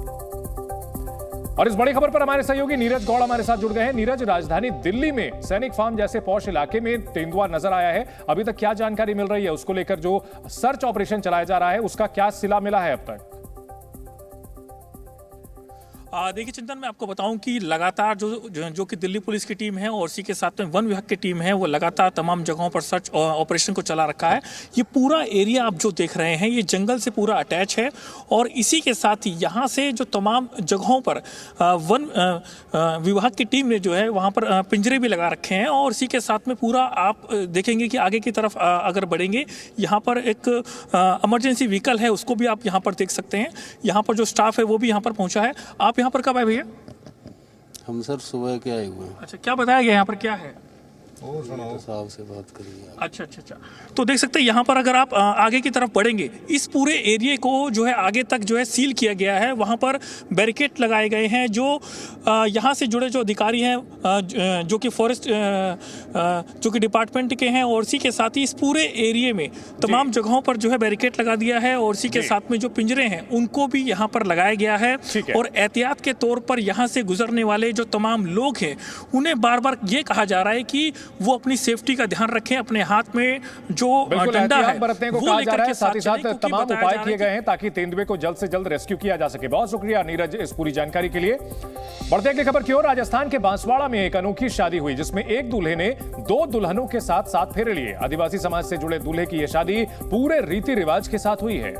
और इस बड़ी खबर पर हमारे सहयोगी नीरज गौड़ हमारे साथ जुड़ गए हैं। नीरज, राजधानी दिल्ली में सैनिक फार्म जैसे पौष इलाके में तेंदुआ नजर आया है, अभी तक क्या जानकारी मिल रही है? उसको लेकर जो सर्च ऑपरेशन चलाया जा रहा है उसका क्या सिला मिला है अब तक? देखिए चिंतन, मैं आपको बताऊं कि लगातार जो कि दिल्ली पुलिस की टीम है और इसी के साथ में वन विभाग की टीम है, वो लगातार तमाम जगहों पर सर्च ऑपरेशन को चला रखा है। ये पूरा एरिया आप जो देख रहे हैं ये जंगल से पूरा अटैच है और इसी के साथ ही यहाँ से जो तमाम जगहों पर वन विभाग की टीम ने जो है वहाँ पर पिंजरे भी लगा रखे हैं और इसी के साथ में पूरा आप देखेंगे कि आगे की तरफ अगर बढ़ेंगे, यहाँ पर एक इमरजेंसी व्हीकल है उसको भी आप यहाँ पर देख सकते हैं। यहाँ पर जो स्टाफ है वो भी यहाँ पर पहुँचा है। आप यहाँ पर कब आए भैया? हम सर सुबह के आए हुए हैं। अच्छा, क्या बताया गया यहाँ पर क्या है? साहब से बात करिए। अच्छा, तो देख सकते हैं यहाँ पर अगर आप आगे की तरफ बढ़ेंगे, इस पूरे एरिया को जो है आगे तक जो है सील किया गया है। वहाँ पर बैरिकेड लगाए गए हैं जो यहाँ से जुड़े जो अधिकारी हैं जो कि फॉरेस्ट जो कि डिपार्टमेंट के हैं और इसी के साथ ही इस पूरे एरिया में तमाम जगहों पर जो है बैरिकेड लगा दिया है और इसी के साथ में जो पिंजरे हैं उनको भी यहाँ पर लगाया गया है। और एहतियात के तौर पर यहाँ से गुजरने वाले जो तमाम लोग हैं उन्हें बार बार ये कहा जा रहा है कि वो अपनी सेफ्टी का ध्यान रखें, अपने हाथ में जो डंडा है बरतने को कहा जा रहा है। साथ ही साथ तमाम उपाय किए गए हैं ताकि तेंदुए को जल्द से जल्द रेस्क्यू किया जा सके। बहुत शुक्रिया नीरज इस पूरी जानकारी के लिए। बढ़ते अगली खबर की ओर। राजस्थान के बांसवाड़ा में एक अनोखी शादी हुई जिसमें एक दूल्हे ने 2 दुल्हनों के साथ 7 फेरे लिए। आदिवासी समाज से जुड़े दूल्हे की यह शादी पूरे रीति रिवाज के साथ हुई है,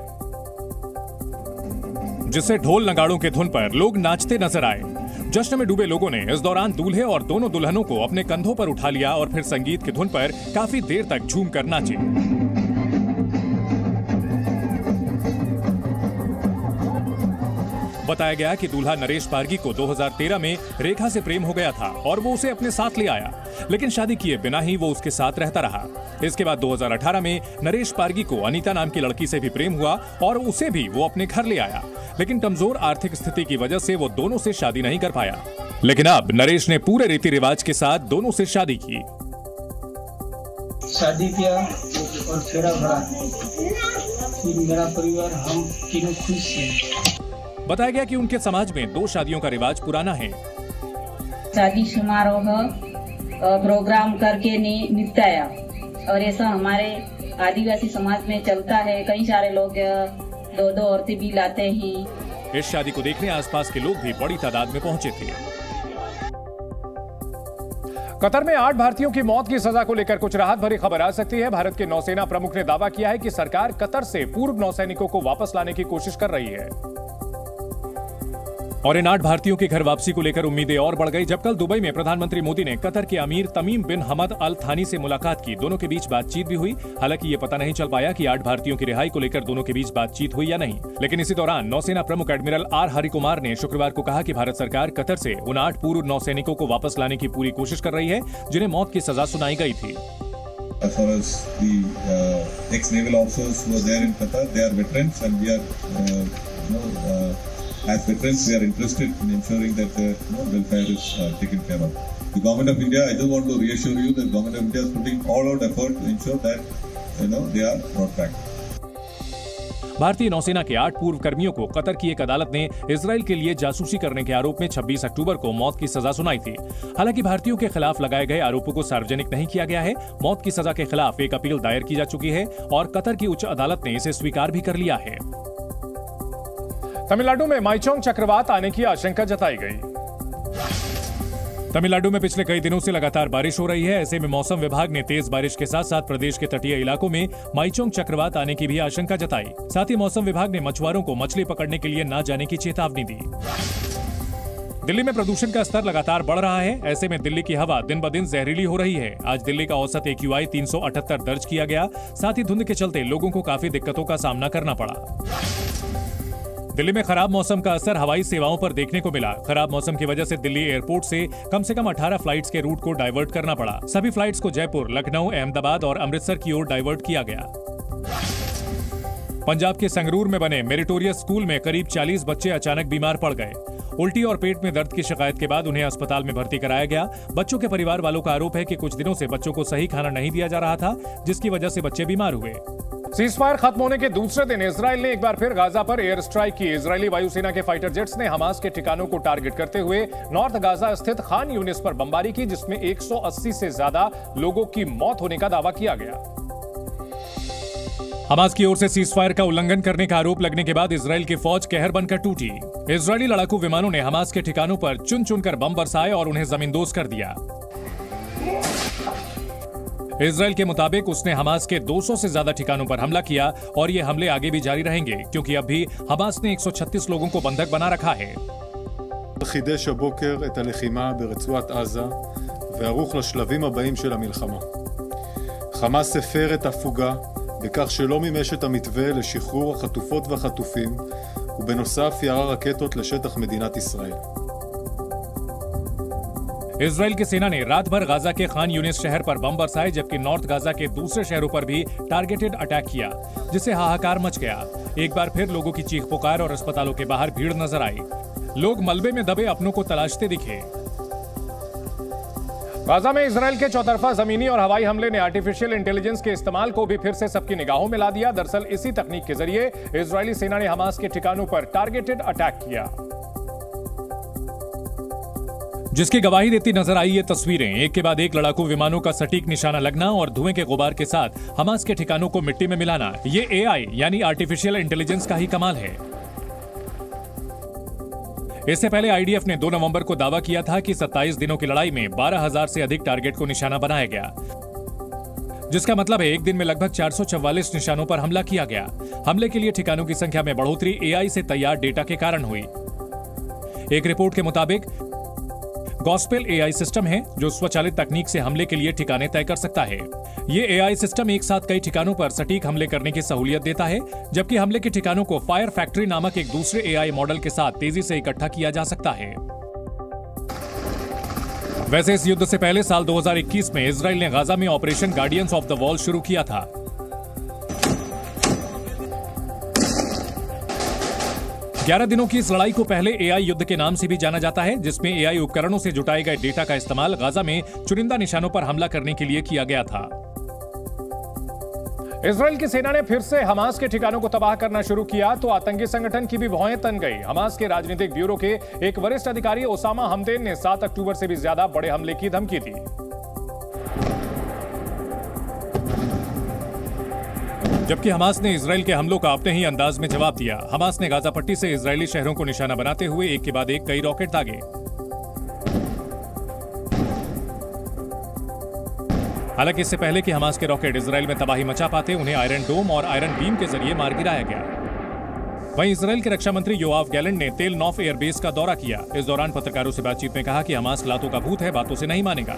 जिससे ढोल नगाड़ों के धुन पर लोग नाचते नजर आए। जश्न में डूबे लोगों ने इस दौरान दूल्हे और दोनों दुल्हनों को अपने कंधों पर उठा लिया और फिर संगीत की धुन पर काफी देर तक झूमकर नाचे। बताया गया कि दूल्हा नरेश पारगी को 2013 में रेखा से प्रेम हो गया था और वो उसे अपने साथ ले आया, लेकिन शादी किए बिना ही वो उसके साथ रहता रहा। इसके बाद 2018 में नरेश पारगी को अनीता नाम की लड़की से भी प्रेम हुआ और उसे भी वो अपने घर ले आया, लेकिन कमजोर आर्थिक स्थिति की वजह से वो दोनों से शादी नहीं कर पाया। लेकिन अब नरेश ने पूरे रीति रिवाज के साथ दोनों से शादी की। शादी किया और फेरा भरा, मेरा परिवार हम तीनों खुश हैं। बताया गया कि उनके समाज में 2 शादियों का रिवाज पुराना है। शादी समारोह प्रोग्राम करके निपटाया और ऐसा हमारे आदिवासी समाज में चलता है। कई सारे लोग 2-2 औरतें भी लाते हैं। इस शादी को देखने आसपास के लोग भी बड़ी तादाद में पहुंचे थे। कतर में 8 भारतीयों की मौत की सजा को लेकर कुछ राहत भरी खबर आ सकती है। भारत के नौसेना प्रमुख ने दावा किया है कि सरकार कतर से पूर्व नौसैनिकों को वापस लाने की कोशिश कर रही है और इन 8 भारतीयों की घर वापसी को लेकर उम्मीदें और बढ़ गई। जब कल दुबई में प्रधानमंत्री मोदी ने कतर के अमीर तमीम बिन हमद अल थानी से मुलाकात की, दोनों के बीच बातचीत भी हुई। हालांकि ये पता नहीं चल पाया कि 8 भारतीयों की रिहाई को लेकर दोनों के बीच बातचीत हुई या नहीं। लेकिन इसी दौरान नौसेना प्रमुख एडमिरल आर हरिकुमार ने शुक्रवार को कहा कि भारत सरकार कतर से उन 8 पूर्व नौसैनिकों को वापस लाने की पूरी कोशिश कर रही है जिन्हें मौत की सजा सुनाई गई थी। As far as the ex-naval officers who are there in Qatar, they are veterans, and we are, as veterans, we are interested in ensuring that their welfare is taken care of. The government of India, I just want to reassure you that the government of India is putting all out effort to ensure that they are brought back. भारतीय नौसेना के 8 पूर्व कर्मियों को कतर की एक अदालत ने इजराइल के लिए जासूसी करने के आरोप में 26 अक्टूबर को मौत की सजा सुनाई थी। हालांकि भारतीयों के खिलाफ लगाए गए आरोपों को सार्वजनिक नहीं किया गया है। मौत की सजा के खिलाफ एक अपील दायर की जा चुकी है और कतर की उच्च अदालत ने इसे स्वीकार भी कर लिया है। तमिलनाडु में माईचोंग चक्रवात आने की आशंका जताई गई। तमिलनाडु में पिछले कई दिनों से लगातार बारिश हो रही है। ऐसे में मौसम विभाग ने तेज बारिश के साथ साथ प्रदेश के तटीय इलाकों में माईचोंग चक्रवात आने की भी आशंका जताई। साथ ही मौसम विभाग ने मछुआरों को मछली पकड़ने के लिए न जाने की चेतावनी दी। दिल्ली में प्रदूषण का स्तर लगातार बढ़ रहा है। ऐसे में दिल्ली की हवा दिन ब दिन जहरीली हो रही है। आज दिल्ली का औसत AQI 378 दर्ज किया गया। साथ ही धुंध के चलते लोगों को काफी दिक्कतों का सामना करना पड़ा। दिल्ली में खराब मौसम का असर हवाई सेवाओं पर देखने को मिला। खराब मौसम की वजह से दिल्ली एयरपोर्ट से कम 18 फ्लाइट्स के रूट को डाइवर्ट करना पड़ा। सभी फ्लाइट्स को जयपुर, लखनऊ, अहमदाबाद और अमृतसर की ओर डाइवर्ट किया गया। पंजाब के संगरूर में बने मेरिटोरियस स्कूल में करीब 40 बच्चे अचानक बीमार पड़ गए। उल्टी और पेट में दर्द की शिकायत के बाद उन्हें अस्पताल में भर्ती कराया गया। बच्चों के परिवार वालों का आरोप है कि कुछ दिनों से बच्चों को सही खाना नहीं दिया जा रहा था, जिसकी वजह से बच्चे बीमार हुए। सीजफायर खत्म होने के दूसरे दिन इजराइल ने एक बार फिर गाजा पर एयर स्ट्राइक की। इजरायली वायुसेना के फाइटर जेट्स ने हमास के ठिकानों को टारगेट करते हुए नॉर्थ गाजा स्थित खान यूनिस पर बमबारी की, जिसमें 180 से ज्यादा लोगों की मौत होने का दावा किया गया। हमास की ओर से सीजफायर का उल्लंघन करने का आरोप लगने के बाद इजराइल की फौज कहर बनकर टूटी। इजरायली लड़ाकू विमानों ने हमास के ठिकानों पर चुन चुनकर बम बरसाए और उन्हें जमींदोज कर दिया। इजराइल के मुताबिक उसने हमास के 200 से ज्यादा ठिकानों पर हमला किया और ये हमले आगे भी जारी रहेंगे, क्योंकि अब भी हमास ने 136 लोगों को बंधक बना रखा है। חידש הבוקר את הלחימה ברצועת עזה וערוך לשלבים הבאים של המלחמה. חמאס הפר את הפוגה בכך שלא מימש את המתווה לשחרור החטופות והחטופים, ובנוסף ירה רקטות לשטח מדינת ישראל. इजराइल की सेना ने रात भर गाजा के खान यूनिस शहर पर बम बरसाए, जबकि नॉर्थ गाजा के दूसरे शहरों पर भी टारगेटेड अटैक किया, जिससे हाहाकार मच गया। एक बार फिर लोगों की चीख पुकार और अस्पतालों के बाहर भीड़ नजर आई। लोग मलबे में दबे अपनों को तलाशते दिखे। गाजा में इजराइल के चौतरफा जमीनी और हवाई हमले ने आर्टिफिशियल इंटेलिजेंस के इस्तेमाल को भी फिर से सबकी निगाहों में ला दिया। दरअसल इसी तकनीक के जरिए इजरायली सेना ने हमास के ठिकानों पर टारगेटेड अटैक किया। जिसकी गवाही देती नजर आई ये तस्वीरें, एक के बाद एक लड़ाकू विमानों का सटीक निशाना लगना और धुएं के गुबार के साथ हमास के ठिकानों को मिट्टी में मिलाना, ये एआई यानी आर्टिफिशियल इंटेलिजेंस का ही कमाल है। इससे पहले आईडीएफ ने 2 नवंबर को दावा किया था कि 27 दिनों की लड़ाई में 12,000 से अधिक टारगेट को निशाना बनाया गया, जिसका मतलब है एक दिन में लगभग 444 निशानों पर हमला किया गया। हमले के लिए ठिकानों की संख्या में बढ़ोतरी एआई से तैयार डेटा के कारण हुई। एक रिपोर्ट के मुताबिक गॉस्पेल एआई सिस्टम है जो स्वचालित तकनीक से हमले के लिए ठिकाने तय कर सकता है। ये एआई सिस्टम एक साथ कई ठिकानों पर सटीक हमले करने की सहूलियत देता है, जबकि हमले के ठिकानों को फायर फैक्ट्री नामक एक दूसरे एआई मॉडल के साथ तेजी से इकट्ठा किया जा सकता है। वैसे इस युद्ध से पहले साल 2021 में इजराइल ने गाजा में operation guardians of the wall शुरू किया था। ग्यारह दिनों की इस लड़ाई को पहले एआई युद्ध के नाम से भी जाना जाता है, जिसमें एआई उपकरणों से जुटाए गए डेटा का इस्तेमाल गाजा में चुनिंदा निशानों पर हमला करने के लिए किया गया था। इजराइल की सेना ने फिर से हमास के ठिकानों को तबाह करना शुरू किया तो आतंकी संगठन की भी भौहें तन गई। हमास के राजनीतिक ब्यूरो के एक वरिष्ठ अधिकारी ओसामा हमदेन ने 7 अक्टूबर से भी ज्यादा बड़े हमले की धमकी दी। जबकि हमास ने इजराइल के हमलों का अपने ही अंदाज में जवाब दिया। हमास ने गाजा पट्टी से इजरायली शहरों को निशाना बनाते हुए एक के बाद एक कई रॉकेट दागे। हालांकि इससे पहले कि हमास के रॉकेट इजराइल में तबाही मचा पाते, उन्हें आयरन डोम और आयरन बीम के जरिए मार गिराया गया। वहीं इजराइल के रक्षा मंत्री योआव गैलेंट ने तेल नॉफ एयरबेस का दौरा किया। इस दौरान पत्रकारों से बातचीत में कहा कि हमास लातों का भूत है, बातों से नहीं मानेगा।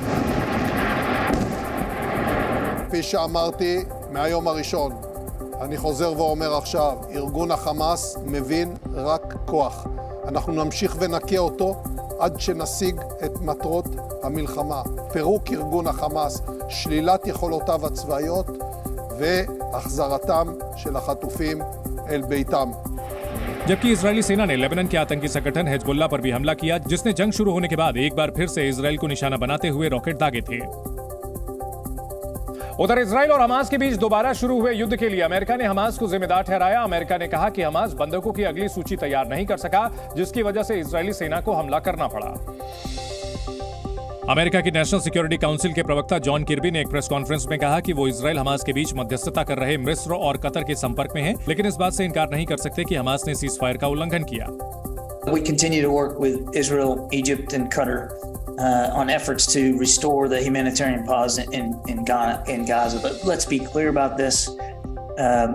כפי שאמרתי מהיום הראשון, אני חוזר ואומר עכשיו, ארגון החמאס מבין רק כוח. אנחנו נמשיך ונכה אותו עד שנשיג את מטרות המלחמה. פירוק ארגון החמאס, שלילת יכולותיו הצבאיות והחזרתם של החטופים אל ביתם. जबकि इजरायली सेना ने लेबनान के आतंकी संगठन हिजबुल्लाह पर भी हमला किया, जिसने जंग शुरू होने के बाद एक बार फिर से इजराइल को निशाना बनाते हुए रॉकेट दागे थे। उधर इजराइल और हमास के बीच दोबारा शुरू हुए युद्ध के लिए अमेरिका ने हमास को जिम्मेदार ठहराया। अमेरिका ने कहा कि हमास बंधकों की अगली सूची तैयार नहीं कर सका, जिसकी वजह से इजरायली सेना को हमला करना पड़ा। अमेरिका की नेशनल सिक्योरिटी काउंसिल के प्रवक्ता जॉन किर्बी ने एक प्रेस कॉन्फ्रेंस में कहा कि वो इजराइल हमास के बीच मध्यस्थता कर रहे मिस्र और कतर के संपर्क में हैं, लेकिन इस बात से इनकार नहीं कर सकते कि हमास ने सीज फायर का उल्लंघन किया। We continue to work with Israel, Egypt and Qatar on efforts to restore the humanitarian pause in Gaza. But let's be clear about this.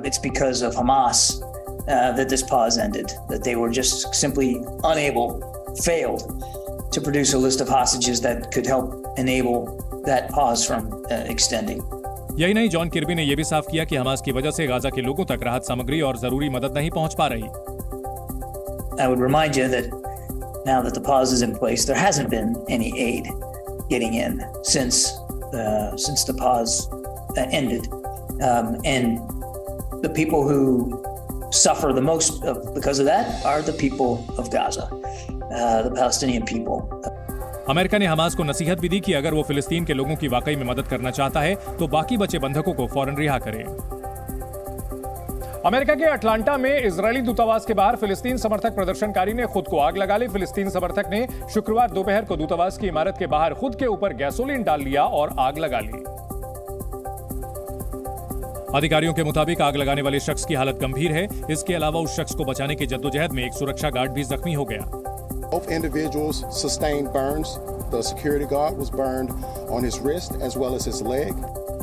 It's because of Hamas that this pause ended, that they were just simply failed to produce a list of hostages that could help enable that pause from extending. यही नहीं, जॉन किर्बी ने यह भी साफ किया कि हमास की वजह से गाजा के लोगों तक राहत सामग्री और जरूरी मदद नहीं पहुंच पा रही। I would remind you that now that the pause is in place, there hasn't been any aid getting in since the pause ended, and the people who suffer the most because of that are the people of Gaza, the Palestinian people. America ने हमास को नसीहत भी दी कि अगर वो फिलिस्तीन के लोगों की वाकई में मदद करना चाहता है तो बाकी बचे बंधकों को फौरन रिहा करे। अमेरिका के अटलांटा में इजरायली दूतावास के बाहर फिलिस्तीन समर्थक प्रदर्शनकारी ने खुद को आग लगा ली। फिलिस्तीन समर्थक ने शुक्रवार दोपहर को दूतावास की इमारत के बाहर खुद के ऊपर गैसोलीन डाल लिया और आग लगा ली। अधिकारियों के मुताबिक आग लगाने वाले शख्स की हालत गंभीर है। इसके अलावा उस शख्स को बचाने की जद्दोजहद में एक सुरक्षा गार्ड भी जख्मी हो गया। Both individuals sustained burns. The security guard was burned on his wrist as well as his leg.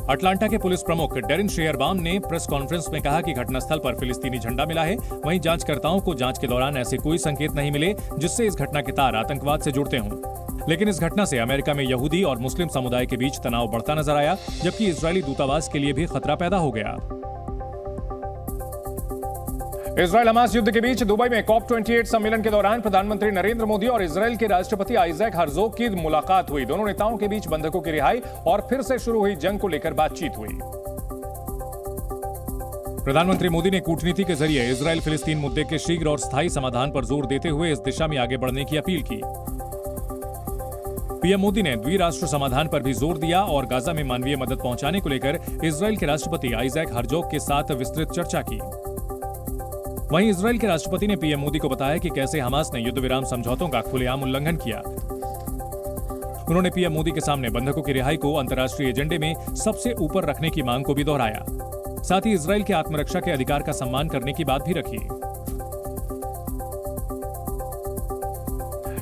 Atlanta के पुलिस प्रमुख डेरिन शेयरबाम ने प्रेस कॉन्फ्रेंस में कहा कि घटनास्थल पर फिलिस्तीनी झंडा मिला है। वहीं जांचकर्ताओं को जांच के दौरान ऐसे कोई संकेत नहीं मिले जिससे इस घटना के तार आतंकवाद से जुड़ते हों। लेकिन इस घटना से अमेरिका में यहूदी और मुस्लिम समुदाय के बीच तनाव बढ़ता नजर आया, जबकि इजरायली दूतावास के लिए भी खतरा पैदा हो गया। इजराइल हमास युद्ध के बीच दुबई में COP28 सम्मेलन के दौरान प्रधानमंत्री नरेंद्र मोदी और इजराइल के राष्ट्रपति आइजैक हर्जोग की मुलाकात हुई। दोनों नेताओं के बीच बंधकों की रिहाई और फिर से शुरू हुई जंग को लेकर बातचीत हुई। प्रधानमंत्री मोदी ने कूटनीति के जरिए इजराइल फिलिस्तीन मुद्दे के शीघ्र और स्थायी समाधान पर जोर देते हुए इस दिशा में आगे बढ़ने की अपील की। पीएम मोदी ने द्विराष्ट्र समाधान पर भी जोर दिया और गाजा में मानवीय मदद पहुंचाने को लेकर इजराइल के राष्ट्रपति आइजैक हर्जोग के साथ विस्तृत चर्चा की। वहीं इजराइल के राष्ट्रपति ने पीएम मोदी को बताया कि कैसे हमास ने युद्ध विराम समझौतों का खुलेआम उल्लंघन किया। उन्होंने पीएम मोदी के सामने बंधकों की रिहाई को अंतर्राष्ट्रीय एजेंडे में सबसे ऊपर रखने की मांग को भी दोहराया। साथ ही इजराइल के आत्मरक्षा के अधिकार का सम्मान करने की बात भी रखी।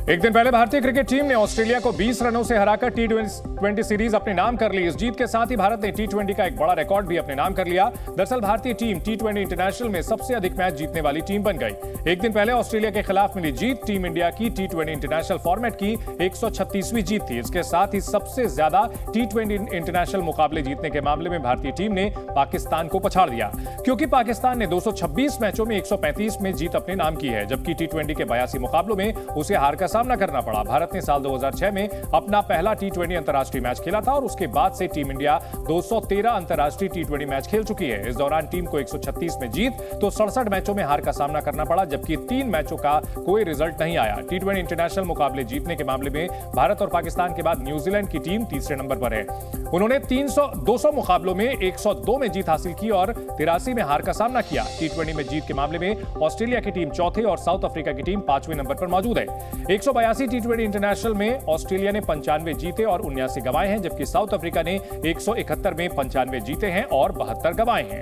एक दिन पहले भारतीय क्रिकेट टीम ने ऑस्ट्रेलिया को 20 रनों से हराकर T20 सीरीज अपने नाम कर ली। इस जीत के साथ ही भारत ने T20 का एक बड़ा रिकॉर्ड भी अपने नाम कर लिया। दरअसल भारतीय टीम T20 इंटरनेशनल में सबसे अधिक मैच जीतने वाली टीम बन गई। एक दिन पहले ऑस्ट्रेलिया के खिलाफ मिली जीत टीम इंडिया की T20 इंटरनेशनल फॉर्मेट की 136वीं जीत थी। इसके साथ ही सबसे ज्यादा T20 इंटरनेशनल मुकाबले जीतने के मामले में भारतीय टीम ने पाकिस्तान को पछाड़ दिया, क्योंकि पाकिस्तान ने 226 मैचों में 135 में जीत अपने नाम की है, जबकि T20 के 82 मुकाबलों में उसे हार का सामना करना पड़ा। भारत ने साल 2006 में अपना पहला T20 अंतर्राष्ट्रीय मैच खेला था और उसके बाद से टीम इंडिया 213 अंतर्राष्ट्रीय T20 मैच खेल चुकी है। इस दौरान टीम को 136 में जीत तो 67 मैचों में हार का सामना करना पड़ा, जबकि 3 मैचों का कोई रिजल्ट नहीं आया। T20 इंटरनेशनल मुकाबले जीतने के मामले में भारत और पाकिस्तान के बाद न्यूजीलैंड की टीम तीसरे नंबर पर है। उन्होंने 200 मुकाबलों में 102 में जीत हासिल की और 83 में हार का सामना किया। T20 में जीत के मामले में ऑस्ट्रेलिया की टीम चौथे और साउथ अफ्रीका की टीम 5वें नंबर पर मौजूद है। 182 T20 इंटरनेशनल में ऑस्ट्रेलिया ने 95 जीते और 79 गंवाए हैं, जबकि साउथ अफ्रीका ने 171 में 95 जीते हैं और 72 गंवाए हैं।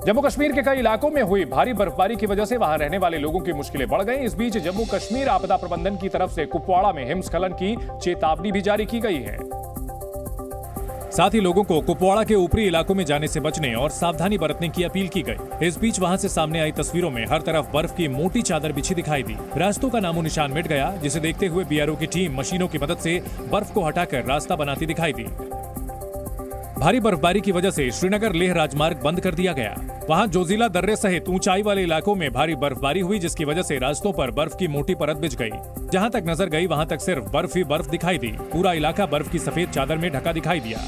जम्मू कश्मीर के कई इलाकों में हुई भारी बर्फबारी की वजह से वहां रहने वाले लोगों की मुश्किलें बढ़ गई। इस बीच जम्मू कश्मीर आपदा प्रबंधन की तरफ से कुपवाड़ा में हिमस्खलन की चेतावनी भी जारी की गई है। साथ ही लोगों को कुपवाड़ा के ऊपरी इलाकों में जाने से बचने और सावधानी बरतने की अपील की गई। इस बीच वहां से सामने आई तस्वीरों में हर तरफ बर्फ की मोटी चादर बिछी दिखाई दी। रास्तों का नामो निशान मिट गया, जिसे देखते हुए बीआरओ की टीम मशीनों की मदद से बर्फ को हटाकर रास्ता बनाती दिखाई दी। भारी बर्फबारी की वजह से श्रीनगर लेह राजमार्ग बंद कर दिया गया। वहां जोजिला दर्रे सहित ऊंचाई वाले इलाकों में भारी बर्फबारी हुई, जिसकी वजह से रास्तों पर बर्फ की मोटी परत बिछ गई। जहां तक नजर गई वहां तक सिर्फ बर्फ ही बर्फ दिखाई दी। पूरा इलाका बर्फ की सफेद चादर में ढका दिखाई दिया।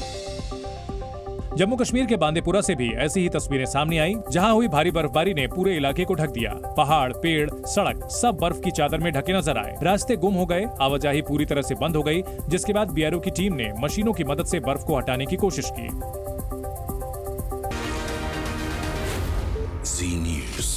जम्मू कश्मीर के बांदीपुरा से भी ऐसी ही तस्वीरें सामने आई, जहां हुई भारी बर्फबारी ने पूरे इलाके को ढक दिया। पहाड़, पेड़, सड़क सब बर्फ की चादर में ढके नजर आए। रास्ते गुम हो गए, आवाजाही पूरी तरह से बंद हो गई, जिसके बाद बीआरओ की टीम ने मशीनों की मदद से बर्फ को हटाने की कोशिश की। Z News.